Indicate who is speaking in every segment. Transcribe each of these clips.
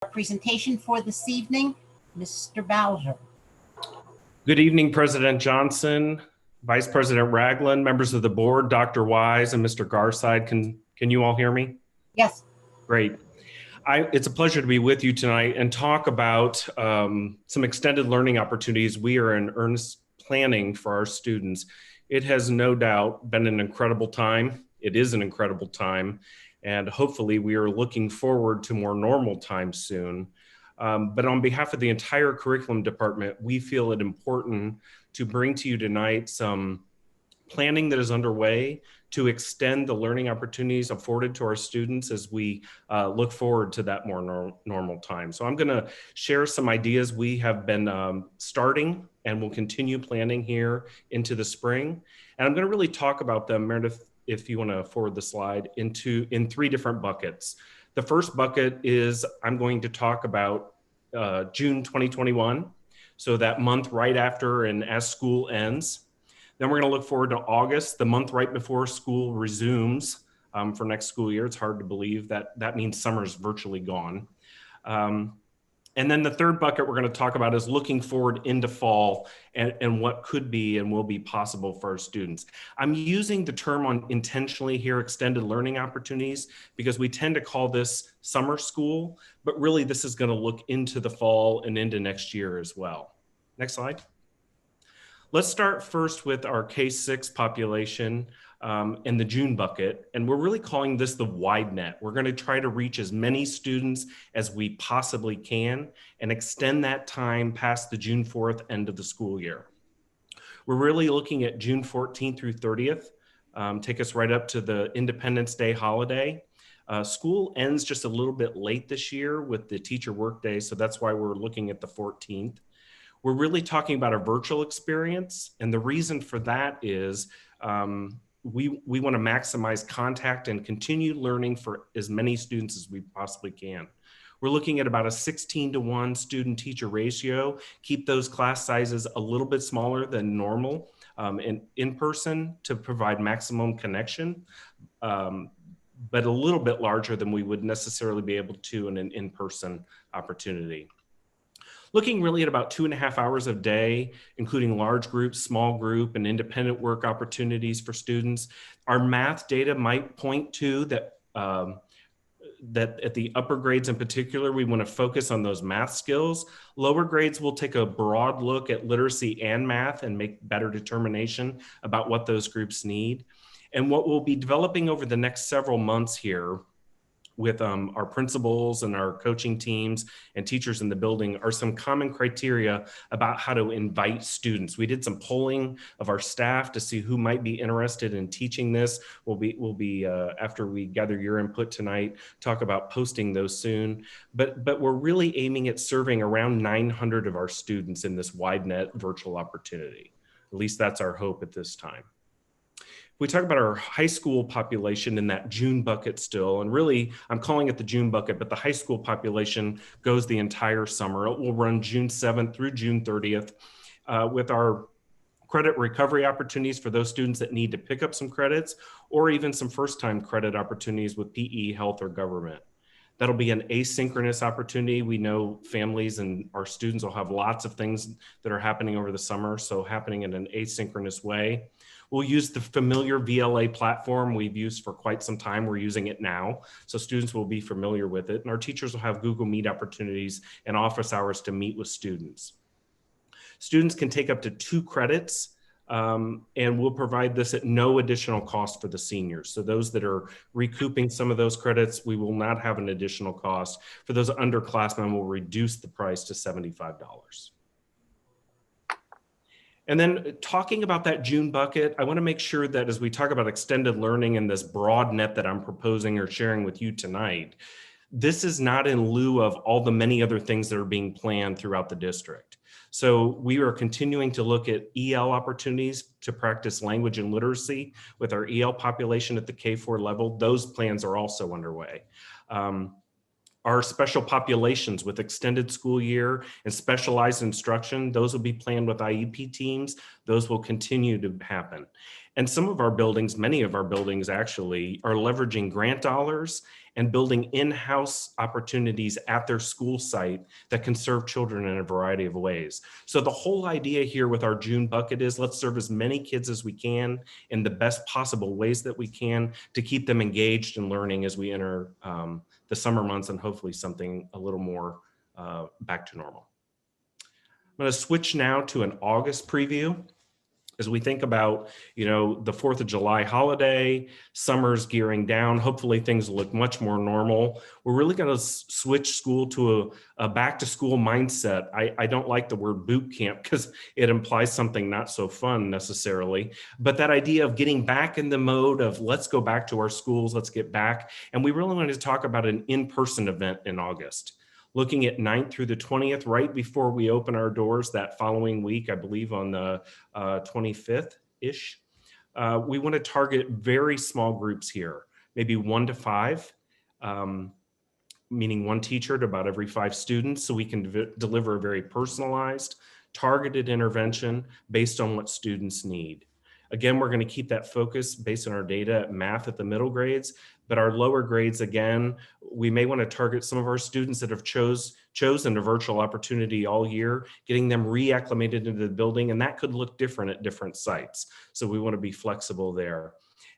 Speaker 1: Presentation for this evening, Mr. Bowser.
Speaker 2: Good evening, President Johnson, Vice President Ragland, members of the board, Dr. Wise, and Mr. Garside. Can you all hear me?
Speaker 1: Yes.
Speaker 2: Great. It's a pleasure to be with you tonight and talk about some extended learning opportunities we are in earnest planning for our students. It has no doubt been an incredible time. It is an incredible time. And hopefully we are looking forward to more normal times soon. But on behalf of the entire curriculum department, we feel it important to bring to you tonight some planning that is underway to extend the learning opportunities afforded to our students as we look forward to that more normal time. So I'm gonna share some ideas we have been starting and will continue planning here into the spring. And I'm gonna really talk about them, Meredith, if you want to forward the slide, in three different buckets. The first bucket is I'm going to talk about June 2021, so that month right after and as school ends. Then we're going to look forward to August, the month right before school resumes for next school year. It's hard to believe that means summer's virtually gone. And then the third bucket we're going to talk about is looking forward into fall and what could be and will be possible for our students. I'm using the term intentionally here, extended learning opportunities, because we tend to call this summer school, but really this is going to look into the fall and into next year as well. Next slide. Let's start first with our K-6 population in the June bucket. And we're really calling this the wide net. We're going to try to reach as many students as we possibly can and extend that time past the June 4th end of the school year. We're really looking at June 14th through 30th, take us right up to the Independence Day holiday. School ends just a little bit late this year with the teacher workday, so that's why we're looking at the 14th. We're really talking about a virtual experience, and the reason for that is we want to maximize contact and continued learning for as many students as we possibly can. We're looking at about a 16-to-1 student-teacher ratio, keep those class sizes a little bit smaller than normal in person to provide maximum connection, but a little bit larger than we would necessarily be able to in an in-person opportunity. Looking really at about 2.5 hours a day, including large groups, small group, and independent work opportunities for students. Our math data might point to that, that at the upper grades in particular, we want to focus on those math skills. Lower grades will take a broad look at literacy and math and make better determination about what those groups need. And what we'll be developing over the next several months here with our principals and our coaching teams and teachers in the building are some common criteria about how to invite students. We did some polling of our staff to see who might be interested in teaching this. We'll be after we gather your input tonight, talk about posting those soon. But we're really aiming at serving around 900 of our students in this wide net virtual opportunity. At least that's our hope at this time. We talk about our high school population in that June bucket still, and really I'm calling it the June bucket, but the high school population goes the entire summer. It will run June 7th through June 30th with our credit recovery opportunities for those students that need to pick up some credits or even some first-time credit opportunities with PE, health, or government. That'll be an asynchronous opportunity. We know families and our students will have lots of things that are happening over the summer, so happening in an asynchronous way. We'll use the familiar VLA platform we've used for quite some time. We're using it now, so students will be familiar with it. And our teachers will have Google Meet opportunities and office hours to meet with students. Students can take up to 2 credits, and we'll provide this at no additional cost for the seniors. So those that are recouping some of those credits, we will not have an additional cost. For those underclassmen, we'll reduce the price to $75. And then talking about that June bucket, I want to make sure that as we talk about extended learning and this broad net that I'm proposing or sharing with you tonight, this is not in lieu of all the many other things that are being planned throughout the district. So we are continuing to look at EL opportunities to practice language and literacy with our EL population at the K-4 level. Those plans are also underway. Our special populations with extended school year and specialized instruction, those will be planned with IEP teams. Those will continue to happen. And some of our buildings, many of our buildings actually, are leveraging grant dollars and building in-house opportunities at their school site that can serve children in a variety of ways. So the whole idea here with our June bucket is let's serve as many kids as we can in the best possible ways that we can to keep them engaged and learning as we enter the summer months and hopefully something a little more back to normal. I'm going to switch now to an August preview. As we think about, the 4th of July holiday, summer's gearing down, hopefully things look much more normal. We're really going to switch school to a back to school mindset. I don't like the word boot camp because it implies something not so fun necessarily, but that idea of getting back in the mode of let's go back to our schools, let's get back. And we really wanted to talk about an in-person event in August. Looking at 9th through the 20th, right before we open our doors that following week, I believe on the 25th-ish. We want to target very small groups here, maybe 1 to 5, meaning one teacher to about every 5 students, so we can deliver a very personalized, targeted intervention based on what students need. Again, we're going to keep that focus based on our data at math at the middle grades, but our lower grades, again, we may want to target some of our students that have chosen a virtual opportunity all year, getting them reacclimated into the building, and that could look different at different sites. So we want to be flexible there.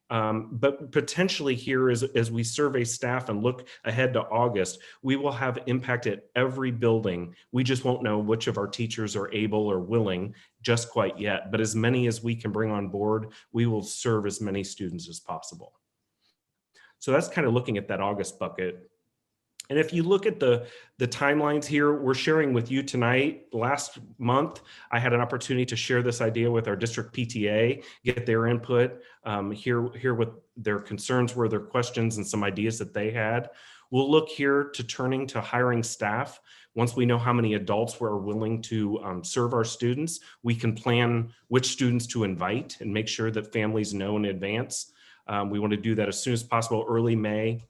Speaker 2: But potentially here, as we survey staff and look ahead to August, we will have impact at every building. We just won't know which of our teachers are able or willing just quite yet. But as many as we can bring on board, we will serve as many students as possible. So that's kind of looking at that August bucket. And if you look at the timelines here, we're sharing with you tonight. Last month, I had an opportunity to share this idea with our district PTA, get their input, hear what their concerns were, their questions, and some ideas that they had. We'll look here to turning to hiring staff. Once we know how many adults we're willing to serve our students, we can plan which students to invite and make sure that families know in advance. We want to do that as soon as possible, early May.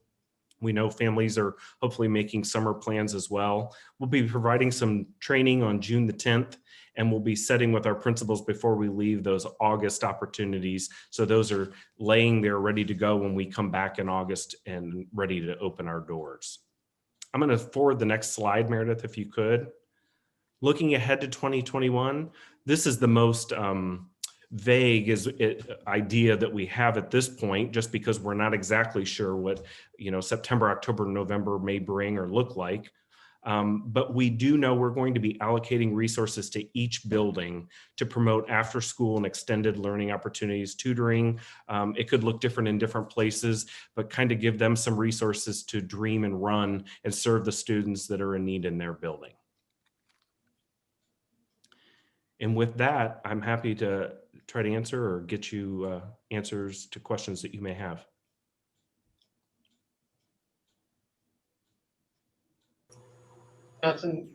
Speaker 2: We know families are hopefully making summer plans as well. We'll be providing some training on June the 10th, and we'll be setting with our principals before we leave those August opportunities. So those are laying there ready to go when we come back in August and ready to open our doors. I'm going to forward the next slide, Meredith, if you could. Looking ahead to 2021, this is the most vague idea that we have at this point, just because we're not exactly sure what September, October, November may bring or look like. But we do know we're going to be allocating resources to each building to promote after school and extended learning opportunities, tutoring. It could look different in different places, but kind of give them some resources to dream and run and serve the students that are in need in their building. And with that, I'm happy to try to answer or get you answers to questions that you may have.
Speaker 3: Johnson,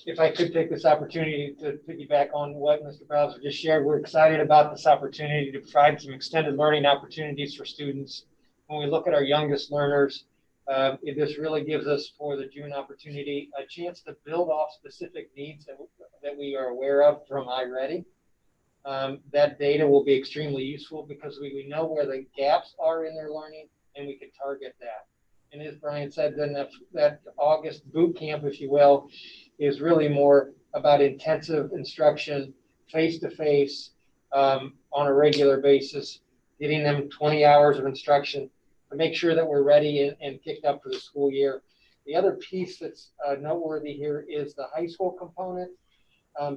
Speaker 3: if I could take this opportunity to piggyback on what Mr. Bowser just shared, we're excited about this opportunity to provide some extended learning opportunities for students. When we look at our youngest learners, this really gives us, for the June opportunity, a chance to build off specific needs that we are aware of from iReady. That data will be extremely useful because we know where the gaps are in their learning, and we can target that. And as Brian said, then that August boot camp, if you will, is really more about intensive instruction, face-to-face, on a regular basis, getting them 20 hours of instruction to make sure that we're ready and kicked up for the school year. The other piece that's noteworthy here is the high school component.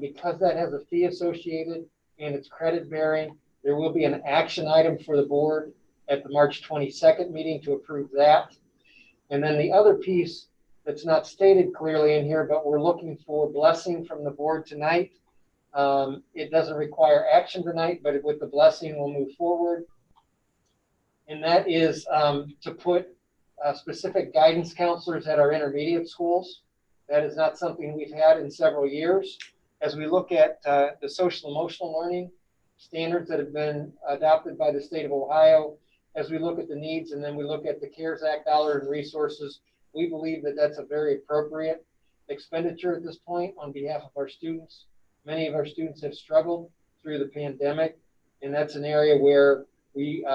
Speaker 3: Because that has a fee associated and it's credit bearing, there will be an action item for the board at the March 22nd meeting to approve that. And then the other piece that's not stated clearly in here, but we're looking for blessing from the board tonight. It doesn't require action tonight, but with the blessing, we'll move forward. And that is to put specific guidance counselors at our intermediate schools. That is not something we've had in several years. As we look at the social emotional learning standards that have been adopted by the state of Ohio, as we look at the needs and then we look at the CARES Act dollars and resources, we believe that that's a very appropriate expenditure at this point on behalf of our students. Many of our students have struggled through the pandemic, And that's an area where we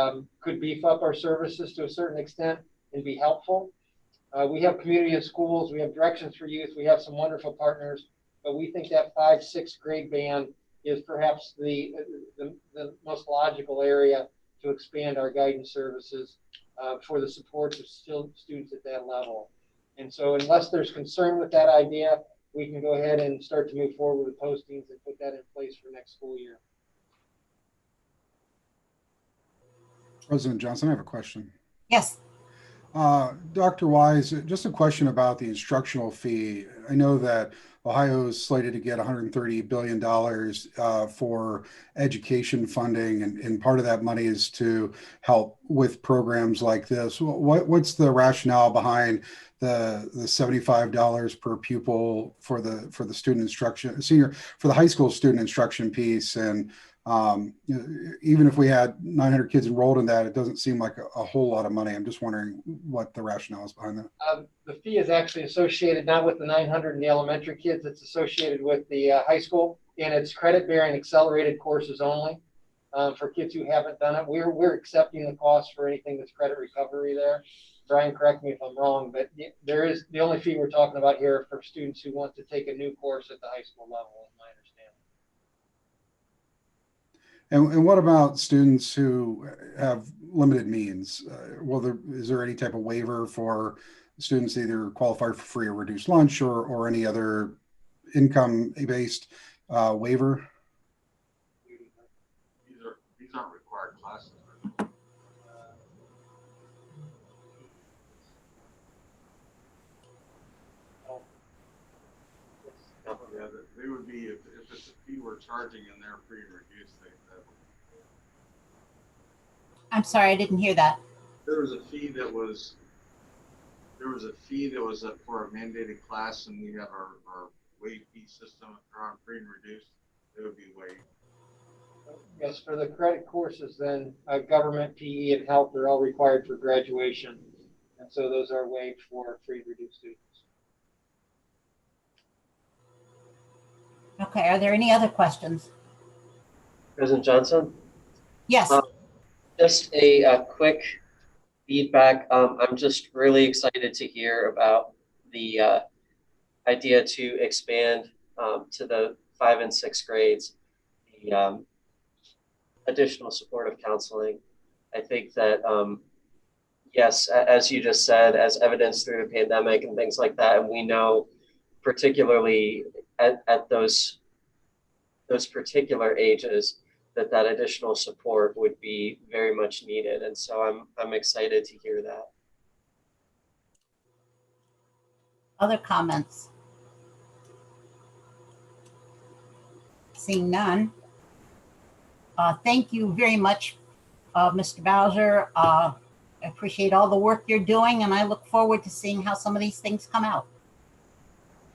Speaker 3: could beef up our services to a certain extent and be helpful. We have community and schools, we have directions for youth, we have some wonderful partners, but we think that 5-6 grade band is perhaps the most logical area to expand our guidance services for the support of students at that level. And so unless there's concern with that idea, we can go ahead and start to move forward with postings and put that in place for next school year.
Speaker 4: President Johnson, I have a question.
Speaker 1: Yes.
Speaker 4: Dr. Wise, just a question about the instructional fee. I know that Ohio is slated to get $130 billion for education funding, and part of that money is to help with programs like this. What's the rationale behind the $75 per pupil for the student instruction, for the high school student instruction piece? And even if we had 900 kids enrolled in that, it doesn't seem like a whole lot of money. I'm just wondering what the rationale is behind that.
Speaker 3: The fee is actually associated not with the 900 and the elementary kids, it's associated with the high school, and it's credit bearing accelerated courses only for kids who haven't done it. We're accepting the cost for anything that's credit recovery there. Brian, correct me if I'm wrong, but there is the only fee we're talking about here for students who want to take a new course at the high school level, is my understanding.
Speaker 4: And what about students who have limited means? Is there any type of waiver for students either qualify for free or reduced lunch or any other income-based waiver?
Speaker 5: These aren't required classes. Yeah, they would be, if it's a fee we're charging and they're free and reduced,
Speaker 1: I'm sorry, I didn't hear that.
Speaker 5: there was a fee that was for a mandated class, and we have our waive fee system. If they're on free and reduced, it would be waived.
Speaker 3: Yes, for the credit courses, then government, PE, and health are all required for graduation, and so those are waived for free and reduced students.
Speaker 1: Okay, are there any other questions?
Speaker 6: President Johnson?
Speaker 1: Yes.
Speaker 6: Just a quick feedback. I'm just really excited to hear about the idea to expand to the 5 and 6 grades, the additional supportive counseling. I think that, yes, as you just said, as evidenced through the pandemic and things like that, and we know particularly at those particular ages, that additional support would be very much needed. And so I'm excited to hear that.
Speaker 1: Other comments? Seeing none. Thank you very much, Mr. Bowser. I appreciate all the work you're doing, and I look forward to seeing how some of these things come out.